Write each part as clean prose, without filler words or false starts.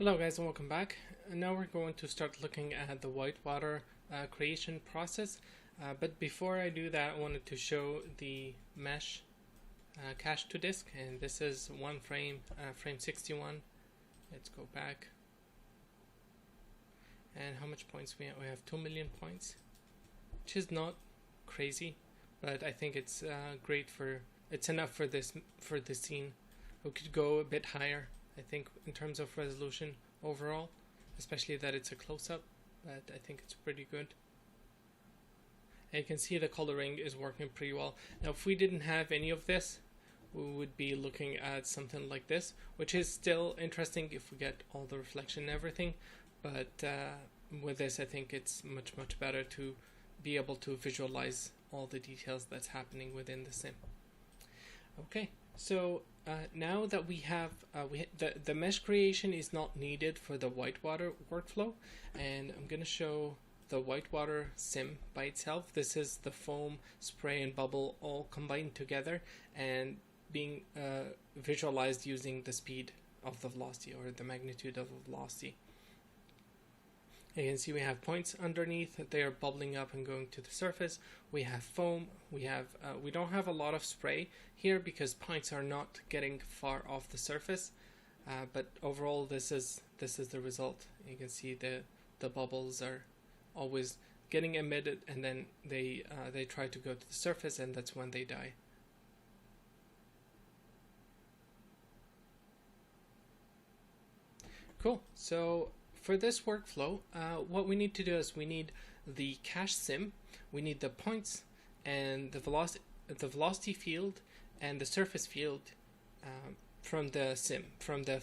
Hello guys and welcome back. Now we're going to start looking at the whitewater creation process. But before I do that, I wanted to show the mesh cache to disk, and this is one frame, frame 61. Let's go back. And how much points we have? We have 2 million points, which is not crazy, but I think it's great it's enough for this scene. We could go a bit higher, I think, in terms of resolution overall, especially that it's a close-up, but I think it's pretty good. And you can see the coloring is working pretty well. Now if we didn't have any of this, we would be looking at something like this, which is still interesting if we get all the reflection and everything, but with this I think it's much better to be able to visualize all the details that's happening within the sim. Okay, so now that we have the mesh creation is not needed for the whitewater workflow, and I'm going to show the whitewater sim by itself. This is the foam, spray, and bubble all combined together and being visualized using the speed of the velocity or the magnitude of the velocity. You can see we have points underneath, they are bubbling up and going to the surface. We have foam, we don't have a lot of spray here because points are not getting far off the surface, but overall this is the result. You can see the bubbles are always getting emitted, and then they try to go to the surface, and that's when they die. Cool. So for this workflow, what we need to do is we need the cache sim, we need the points and the velocity field and the surface field from the sim, from the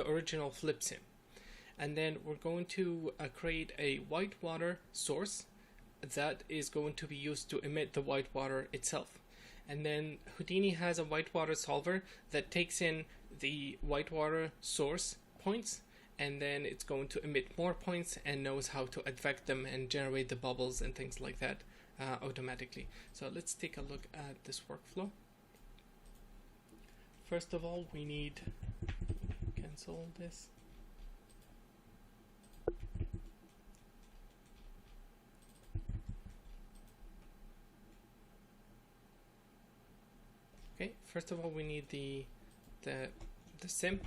original flip sim. And then we're going to create a whitewater source that is going to be used to emit the whitewater itself. And then Houdini has a whitewater solver that takes in the whitewater source points, and then it's going to emit more points and knows how to advect them and generate the bubbles and things like that automatically. So let's take a look at this workflow. First of all, we need cancel this. Okay, first of all we need the sim.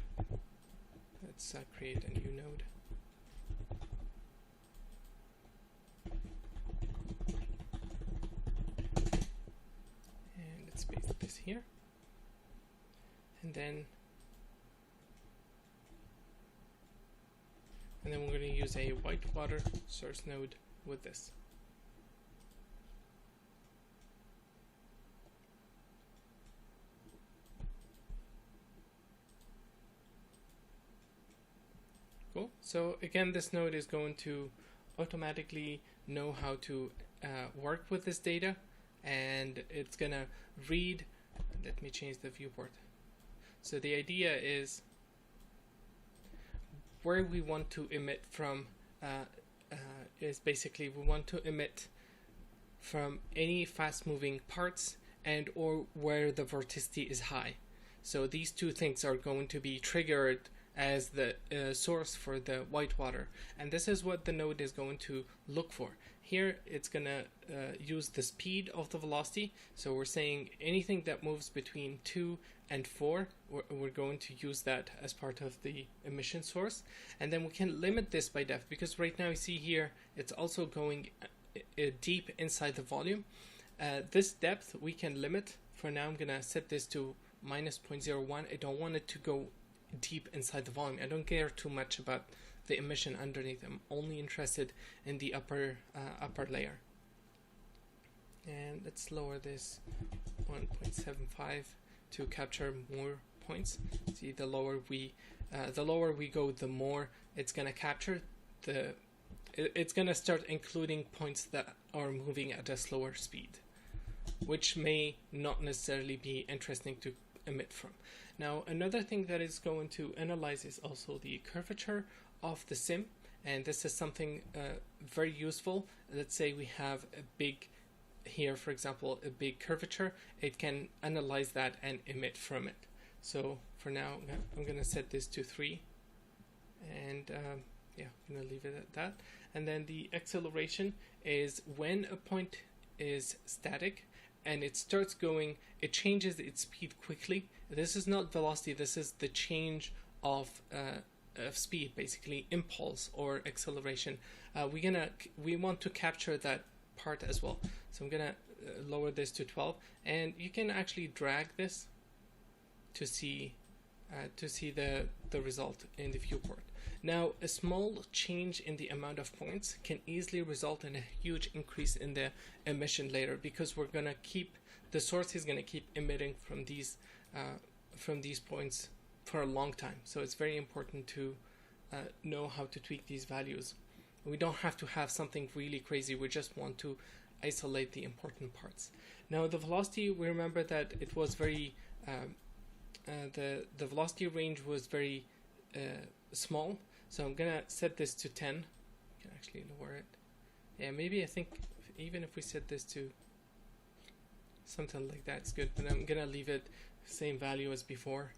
Let's create a new node. And let's paste this here. And then we're going to use a whitewater source node with this. Cool. So again, this node is going to automatically know how to work with this data, and it's gonna read. Let me change the viewport. So the idea is where we want to emit from is basically we want to emit from any fast-moving parts and or where the vorticity is high. So these two things are going to be triggered as the source for the whitewater, and this is what the node is going to look for. Here it's gonna use the speed of the velocity, so we're saying anything that moves between 2 and 4, we're going to use that as part of the emission source. And then we can limit this by depth, because right now you see here it's also going deep inside the volume. This depth we can limit. For now I'm gonna set this to -0.01. I don't want it to go deep inside the volume. I don't care too much about the emission underneath. I'm only interested in the upper layer. And let's lower this 1.75 to capture more points. See, the lower we go, the more it's gonna capture. It's gonna start including points that are moving at a slower speed, which may not necessarily be interesting to emit from. Now another thing that is going to analyze is also the curvature of the sim, and this is something very useful. Let's say we have a big, here for example, a big curvature. It can analyze that and emit from it. So for now I'm going to set this to 3, And yeah, I'm gonna leave it at that. And then the acceleration is when a point is static and it starts going, it changes its speed quickly. This is not velocity, this is the change of speed, basically impulse or acceleration. We want to capture that part as well. So I'm gonna lower this to 12, and you can actually drag this to see the result in the viewport. Now, a small change in the amount of points can easily result in a huge increase in the emission later, because we're gonna keep, the source is gonna keep emitting from these points for a long time. So it's very important to know how to tweak these values. We don't have to have something really crazy, we just want to isolate the important parts. Now the velocity, we remember that it was very the velocity range was very small, so I'm gonna set this to 10. You can actually lower it. Yeah, maybe I think even if we set this to something like that, it's good, but I'm gonna leave it same value as before.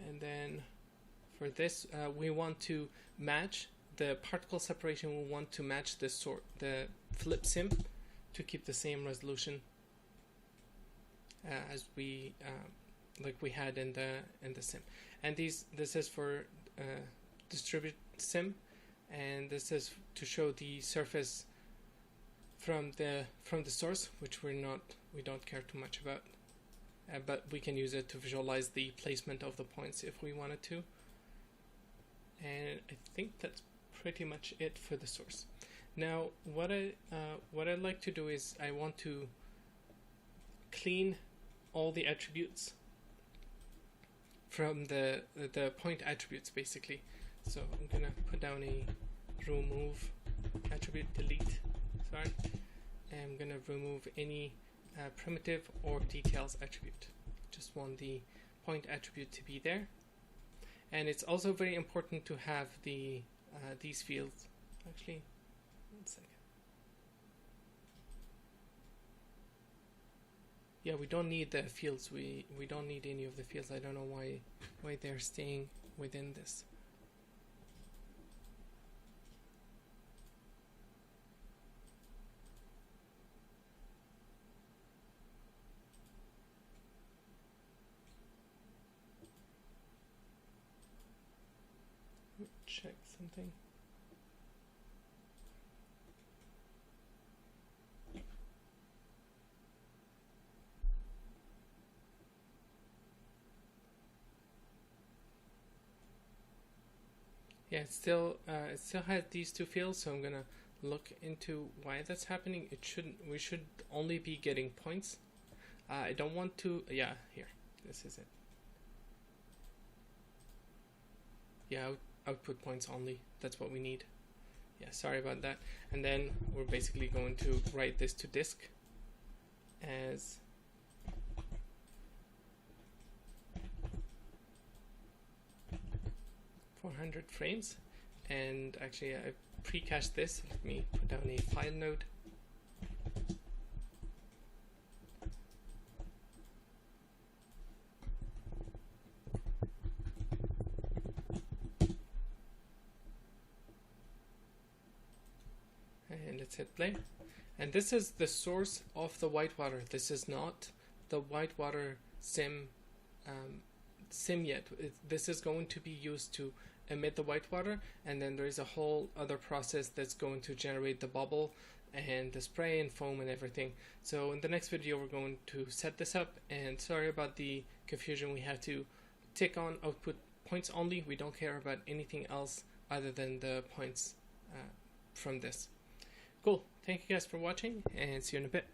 And then for this, we want to match the particle separation. We want to match the flip sim to keep the same resolution as we like we had in the sim. And this is for distribute sim, and this is to show the surface from the source, which we don't care too much about, but we can use it to visualize the placement of the points if we wanted to. And I think that's pretty much it for the source. Now what I'd like to do is I want to clean all the attributes from the point attributes, basically. So I'm gonna put down a remove attribute, delete, sorry, and I'm gonna remove any primitive or details attribute. Just want the point attribute to be there. And it's also very important to have the these fields. Actually, 1 second. Yeah, we don't need the fields. We don't need any of the fields. I don't know why they're staying within this. Check something. Yeah, it still has these two fields, so I'm gonna look into why that's happening. We should only be getting points. I don't want to. Yeah, here. This is it. Yeah, output points only. That's what we need. Yeah, sorry about that. And then we're basically going to write this to disk as .400 frames. And actually I pre-cached this. Let me put down a file node. And let's hit play. And this is the source of the whitewater. This is not the whitewater sim yet. This is going to be used to emit the whitewater, and then there is a whole other process that's going to generate the bubble and the spray and foam and everything. So in the next video we're going to set this up, and sorry about the confusion. We have to tick on output points only. We don't care about anything else other than the points from this. Cool. Thank you guys for watching, and see you in a bit.